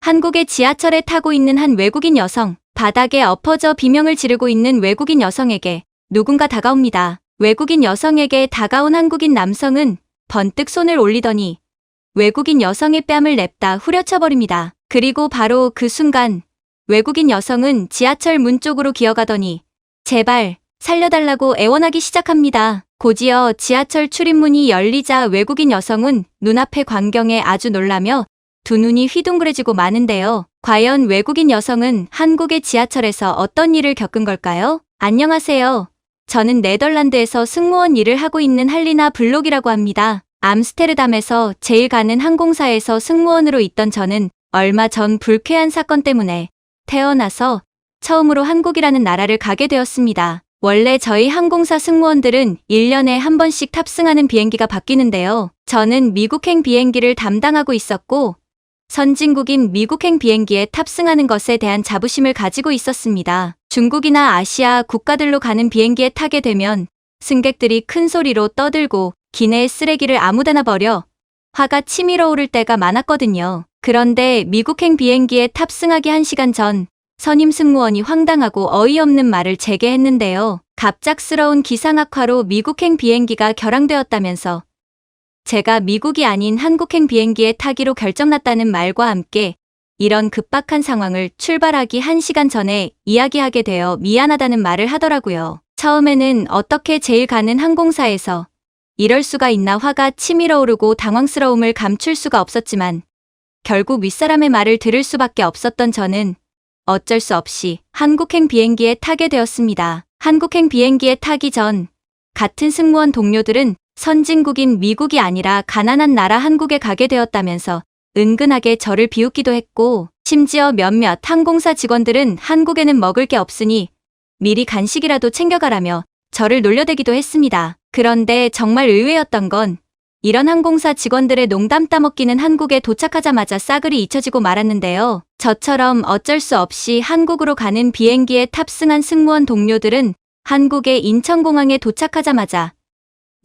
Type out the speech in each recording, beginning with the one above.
한국의 지하철에 타고 있는 한 외국인 여성, 바닥에 엎어져 비명을 지르고 있는 외국인 여성에게 누군가 다가옵니다. 외국인 여성에게 다가온 한국인 남성은 번뜩 손을 올리더니 외국인 여성의 뺨을 냅다 후려쳐버립니다. 그리고 바로 그 순간 외국인 여성은 지하철 문 쪽으로 기어가더니 제발 살려달라고 애원하기 시작합니다. 곧이어 지하철 출입문이 열리자 외국인 여성은 눈앞의 광경에 아주 놀라며 두 눈이 휘둥그레지고 마는데요. 과연 외국인 여성은 한국의 지하철에서 어떤 일을 겪은 걸까요? 안녕하세요. 저는 네덜란드에서 승무원 일을 하고 있는 할리나 블록이라고 합니다. 암스테르담에서 제일 가는 항공사에서 승무원으로 있던 저는 얼마 전 불쾌한 사건 때문에 태어나서 처음으로 한국이라는 나라를 가게 되었습니다. 원래 저희 항공사 승무원들은 1년에 한 번씩 탑승하는 비행기가 바뀌는데요. 저는 미국행 비행기를 담당하고 있었고 선진국인 미국행 비행기에 탑승하는 것에 대한 자부심을 가지고 있었습니다. 중국이나 아시아 국가들로 가는 비행기에 타게 되면 승객들이 큰 소리로 떠들고 기내에 쓰레기를 아무데나 버려 화가 치밀어 오를 때가 많았거든요. 그런데 미국행 비행기에 탑승하기 1시간 전 선임 승무원이 황당하고 어이없는 말을 제게 했는데요. 갑작스러운 기상 악화로 미국행 비행기가 결항되었다면서 제가 미국이 아닌 한국행 비행기에 타기로 결정났다는 말과 함께 이런 급박한 상황을 출발하기 1시간 전에 이야기하게 되어 미안하다는 말을 하더라고요. 처음에는 어떻게 제일 가는 항공사에서 이럴 수가 있나 화가 치밀어 오르고 당황스러움을 감출 수가 없었지만 결국 윗사람의 말을 들을 수밖에 없었던 저는 어쩔 수 없이 한국행 비행기에 타게 되었습니다. 한국행 비행기에 타기 전 같은 승무원 동료들은 선진국인 미국이 아니라 가난한 나라 한국에 가게 되었다면서 은근하게 저를 비웃기도 했고 심지어 몇몇 항공사 직원들은 한국에는 먹을 게 없으니 미리 간식이라도 챙겨가라며 저를 놀려대기도 했습니다. 그런데 정말 의외였던 건 이런 항공사 직원들의 농담 따먹기는 한국에 도착하자마자 싸그리 잊혀지고 말았는데요. 저처럼 어쩔 수 없이 한국으로 가는 비행기에 탑승한 승무원 동료들은 한국의 인천공항에 도착하자마자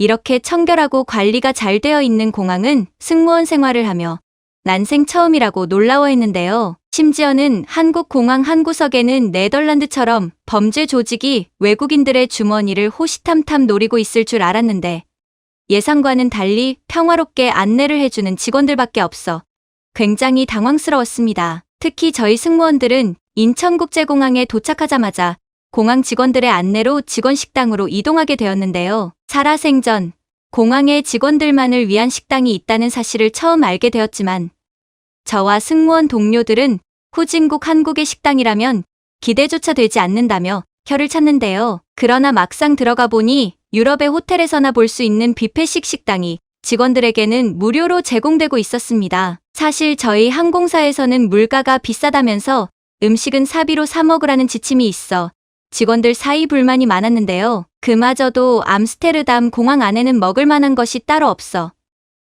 이렇게 청결하고 관리가 잘 되어 있는 공항은 승무원 생활을 하며 난생 처음이라고 놀라워했는데요. 심지어는 한국 공항 한 구석에는 네덜란드처럼 범죄 조직이 외국인들의 주머니를 호시탐탐 노리고 있을 줄 알았는데 예상과는 달리 평화롭게 안내를 해주는 직원들밖에 없어 굉장히 당황스러웠습니다. 특히 저희 승무원들은 인천국제공항에 도착하자마자 공항 직원들의 안내로 직원 식당으로 이동하게 되었는데요. 살아생전 공항에 직원들만을 위한 식당이 있다는 사실을 처음 알게 되었지만 저와 승무원 동료들은 후진국 한국의 식당이라면 기대조차 되지 않는다며 혀를 찾는데요. 그러나 막상 들어가 보니 유럽의 호텔에서나 볼 수 있는 뷔페식 식당이 직원들에게는 무료로 제공되고 있었습니다. 사실 저희 항공사에서는 물가가 비싸다면서 음식은 사비로 사 먹으라는 지침이 있어 직원들 사이 불만이 많았는데요. 그마저도 암스테르담 공항 안에는 먹을 만한 것이 따로 없어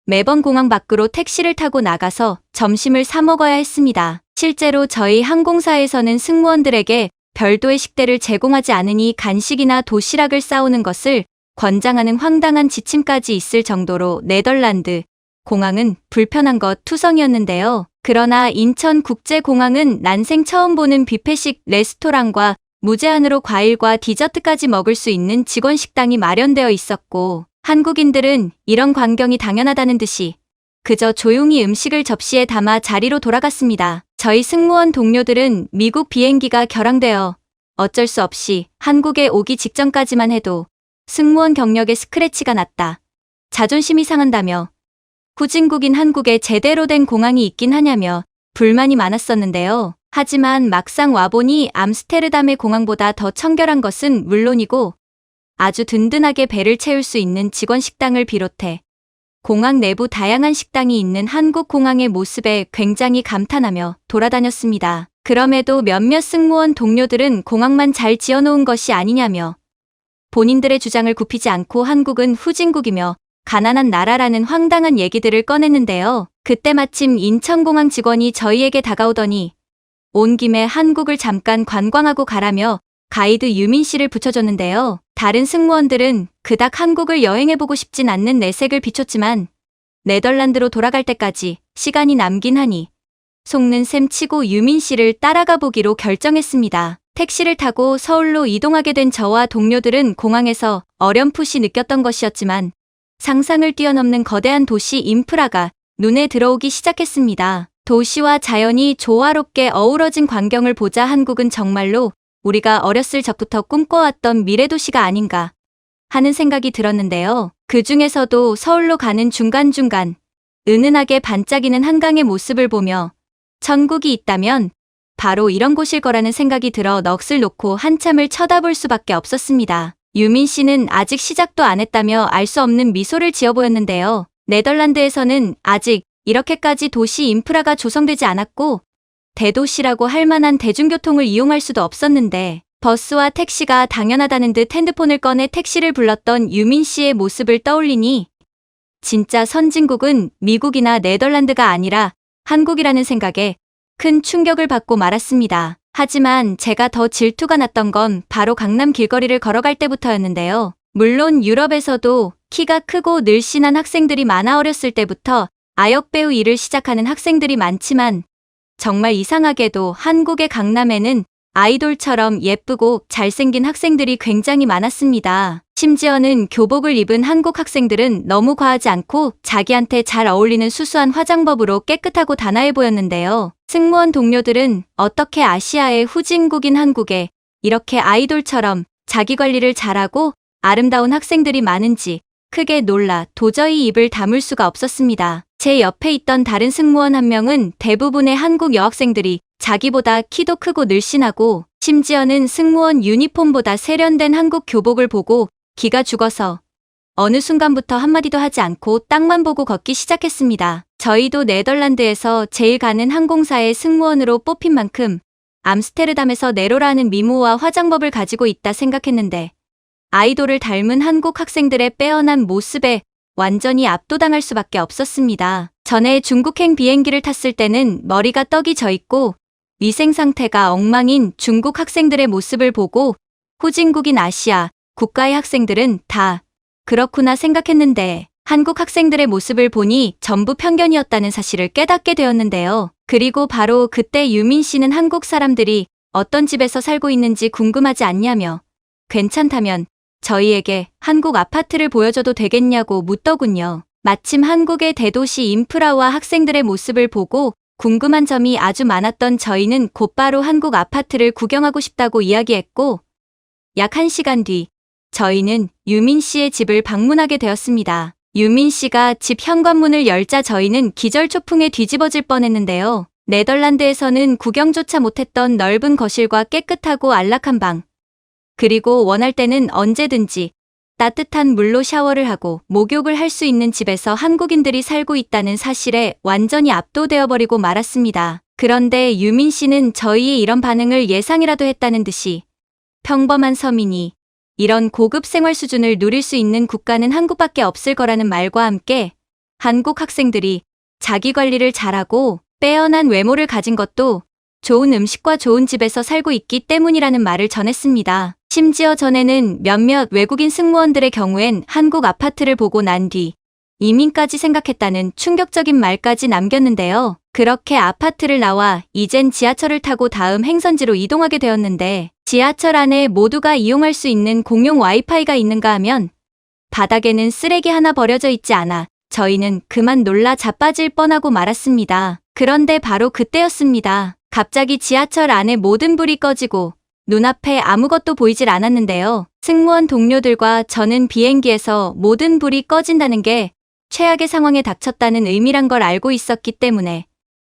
매번 공항 밖으로 택시를 타고 나가서 점심을 사 먹어야 했습니다. 실제로 저희 항공사에서는 승무원들에게 별도의 식대를 제공하지 않으니 간식이나 도시락을 싸오는 것을 권장하는 황당한 지침까지 있을 정도로 네덜란드 공항은 불편한 것 투성이었는데요. 그러나 인천국제공항은 난생 처음 보는 뷔페식 레스토랑과 무제한으로 과일과 디저트까지 먹을 수 있는 직원 식당이 마련되어 있었고 한국인들은 이런 광경이 당연하다는 듯이 그저 조용히 음식을 접시에 담아 자리로 돌아갔습니다. 저희 승무원 동료들은 미국 비행기가 결항되어 어쩔 수 없이 한국에 오기 직전까지만 해도 승무원 경력에 스크래치가 났다. 자존심이 상한다며 후진국인 한국에 제대로 된 공항이 있긴 하냐며 불만이 많았었는데요. 하지만 막상 와보니 암스테르담의 공항보다 더 청결한 것은 물론이고 아주 든든하게 배를 채울 수 있는 직원 식당을 비롯해 공항 내부 다양한 식당이 있는 한국 공항의 모습에 굉장히 감탄하며 돌아다녔습니다. 그럼에도 몇몇 승무원 동료들은 공항만 잘 지어놓은 것이 아니냐며 본인들의 주장을 굽히지 않고 한국은 후진국이며 가난한 나라라는 황당한 얘기들을 꺼냈는데요. 그때 마침 인천공항 직원이 저희에게 다가오더니 온 김에 한국을 잠깐 관광하고 가라며 가이드 유민 씨를 붙여줬는데요. 다른 승무원들은 그닥 한국을 여행해보고 싶진 않는 내색을 비췄지만 네덜란드로 돌아갈 때까지 시간이 남긴 하니 속는 셈 치고 유민 씨를 따라가 보기로 결정했습니다. 택시를 타고 서울로 이동하게 된 저와 동료들은 공항에서 어렴풋이 느꼈던 것이었지만 상상을 뛰어넘는 거대한 도시 인프라가 눈에 들어오기 시작했습니다. 도시와 자연이 조화롭게 어우러진 광경을 보자 한국은 정말로 우리가 어렸을 적부터 꿈꿔왔던 미래도시가 아닌가 하는 생각이 들었는데요. 그 중에서도 서울로 가는 중간중간 은은하게 반짝이는 한강의 모습을 보며 천국이 있다면 바로 이런 곳일 거라는 생각이 들어 넋을 놓고 한참을 쳐다볼 수밖에 없었습니다. 유민 씨는 아직 시작도 안 했다며 알 수 없는 미소를 지어 보였는데요. 네덜란드에서는 아직 이렇게까지 도시 인프라가 조성되지 않았고 대도시라고 할 만한 대중교통을 이용할 수도 없었는데 버스와 택시가 당연하다는 듯 핸드폰을 꺼내 택시를 불렀던 유민 씨의 모습을 떠올리니 진짜 선진국은 미국이나 네덜란드가 아니라 한국이라는 생각에 큰 충격을 받고 말았습니다. 하지만 제가 더 질투가 났던 건 바로 강남 길거리를 걸어갈 때부터였는데요. 물론 유럽에서도 키가 크고 늘씬한 학생들이 많아 어렸을 때부터 아역배우 일을 시작하는 학생들이 많지만 정말 이상하게도 한국의 강남에는 아이돌처럼 예쁘고 잘생긴 학생들이 굉장히 많았습니다. 심지어는 교복을 입은 한국 학생들은 너무 과하지 않고 자기한테 잘 어울리는 수수한 화장법으로 깨끗하고 단아해 보였는데요. 승무원 동료들은 어떻게 아시아의 후진국인 한국에 이렇게 아이돌처럼 자기 관리를 잘하고 아름다운 학생들이 많은지 크게 놀라 도저히 입을 다물 수가 없었습니다. 제 옆에 있던 다른 승무원 한 명은 대부분의 한국 여학생들이 자기보다 키도 크고 늘씬하고 심지어는 승무원 유니폼보다 세련된 한국 교복을 보고 기가 죽어서 어느 순간부터 한마디도 하지 않고 땅만 보고 걷기 시작했습니다. 저희도 네덜란드에서 제일 가는 항공사의 승무원으로 뽑힌 만큼 암스테르담에서 네로라는 미모와 화장법을 가지고 있다 생각했는데 아이돌을 닮은 한국 학생들의 빼어난 모습에 완전히 압도당할 수밖에 없었습니다. 전에 중국행 비행기를 탔을 때는 머리가 떡이 져 있고 위생 상태가 엉망인 중국 학생들의 모습을 보고 후진국인 아시아 국가의 학생들은 다 그렇구나 생각했는데 한국 학생들의 모습을 보니 전부 편견이었다는 사실을 깨닫게 되었는데요. 그리고 바로 그때 유민 씨는 한국 사람들이 어떤 집에서 살고 있는지 궁금하지 않냐며 괜찮다면 저희에게 한국 아파트를 보여줘도 되겠냐고 묻더군요. 마침 한국의 대도시 인프라와 학생들의 모습을 보고 궁금한 점이 아주 많았던 저희는 곧바로 한국 아파트를 구경하고 싶다고 이야기했고 약 1시간 뒤 저희는 유민 씨의 집을 방문하게 되었습니다. 유민 씨가 집 현관문을 열자 저희는 기절초풍에 뒤집어질 뻔했는데요. 네덜란드에서는 구경조차 못했던 넓은 거실과 깨끗하고 안락한 방, 그리고 원할 때는 언제든지 따뜻한 물로 샤워를 하고 목욕을 할 수 있는 집에서 한국인들이 살고 있다는 사실에 완전히 압도되어 버리고 말았습니다. 그런데 유민 씨는 저희의 이런 반응을 예상이라도 했다는 듯이 평범한 서민이 이런 고급 생활 수준을 누릴 수 있는 국가는 한국밖에 없을 거라는 말과 함께 한국 학생들이 자기 관리를 잘하고 빼어난 외모를 가진 것도 좋은 음식과 좋은 집에서 살고 있기 때문이라는 말을 전했습니다. 심지어 전에는 몇몇 외국인 승무원들의 경우엔 한국 아파트를 보고 난 뒤 이민까지 생각했다는 충격적인 말까지 남겼는데요. 그렇게 아파트를 나와 이젠 지하철을 타고 다음 행선지로 이동하게 되었는데 지하철 안에 모두가 이용할 수 있는 공용 와이파이가 있는가 하면 바닥에는 쓰레기 하나 버려져 있지 않아 저희는 그만 놀라 자빠질 뻔하고 말았습니다. 그런데 바로 그때였습니다. 갑자기 지하철 안에 모든 불이 꺼지고 눈앞에 아무것도 보이질 않았는데요. 승무원 동료들과 저는 비행기에서 모든 불이 꺼진다는 게 최악의 상황에 닥쳤다는 의미란 걸 알고 있었기 때문에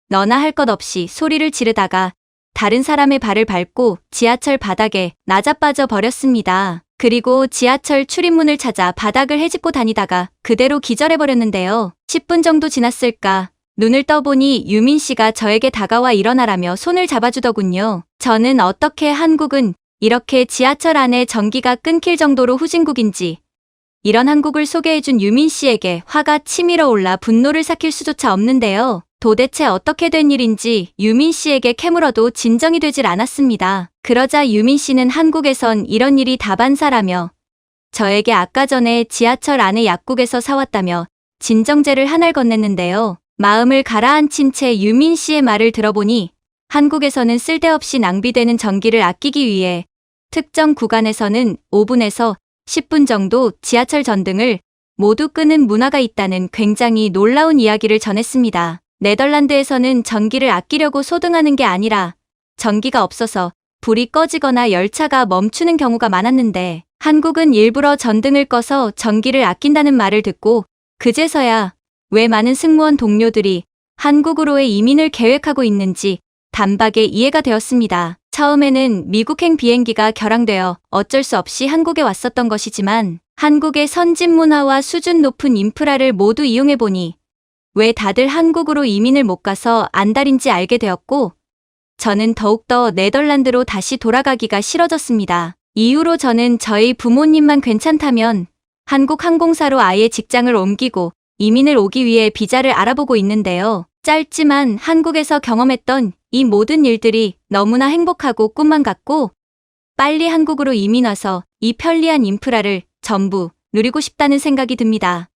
너나 할 것 없이 소리를 지르다가 다른 사람의 발을 밟고 지하철 바닥에 나자빠져 버렸습니다. 그리고 지하철 출입문을 찾아 바닥을 헤집고 다니다가 그대로 기절해버렸는데요. 10분 정도 지났을까 눈을 떠보니 유민 씨가 저에게 다가와 일어나라며 손을 잡아주더군요. 저는 어떻게 한국은 이렇게 지하철 안에 전기가 끊길 정도로 후진국인지 이런 한국을 소개해준 유민 씨에게 화가 치밀어 올라 분노를 삭힐 수조차 없는데요. 도대체 어떻게 된 일인지 유민 씨에게 캐물어도 진정이 되질 않았습니다. 그러자 유민 씨는 한국에선 이런 일이 다반사라며 저에게 아까 전에 지하철 안에 약국에서 사왔다며 진정제를 한 알 건넸는데요. 마음을 가라앉힌 채 유민 씨의 말을 들어보니 한국에서는 쓸데없이 낭비되는 전기를 아끼기 위해 특정 구간에서는 5분에서 10분 정도 지하철 전등을 모두 끄는 문화가 있다는 굉장히 놀라운 이야기를 전했습니다. 네덜란드에서는 전기를 아끼려고 소등하는 게 아니라 전기가 없어서 불이 꺼지거나 열차가 멈추는 경우가 많았는데 한국은 일부러 전등을 꺼서 전기를 아낀다는 말을 듣고 그제서야 왜 많은 승무원 동료들이 한국으로의 이민을 계획하고 있는지 단박에 이해가 되었습니다. 처음에는 미국행 비행기가 결항되어 어쩔 수 없이 한국에 왔었던 것이지만 한국의 선진 문화와 수준 높은 인프라를 모두 이용해보니 왜 다들 한국으로 이민을 못 가서 안달인지 알게 되었고 저는 더욱더 네덜란드로 다시 돌아가기가 싫어졌습니다. 이후로 저는 저희 부모님만 괜찮다면 한국 항공사로 아예 직장을 옮기고 이민을 오기 위해 비자를 알아보고 있는데요. 짧지만 한국에서 경험했던 이 모든 일들이 너무나 행복하고 꿈만 같고 빨리 한국으로 이민 와서 이 편리한 인프라를 전부 누리고 싶다는 생각이 듭니다.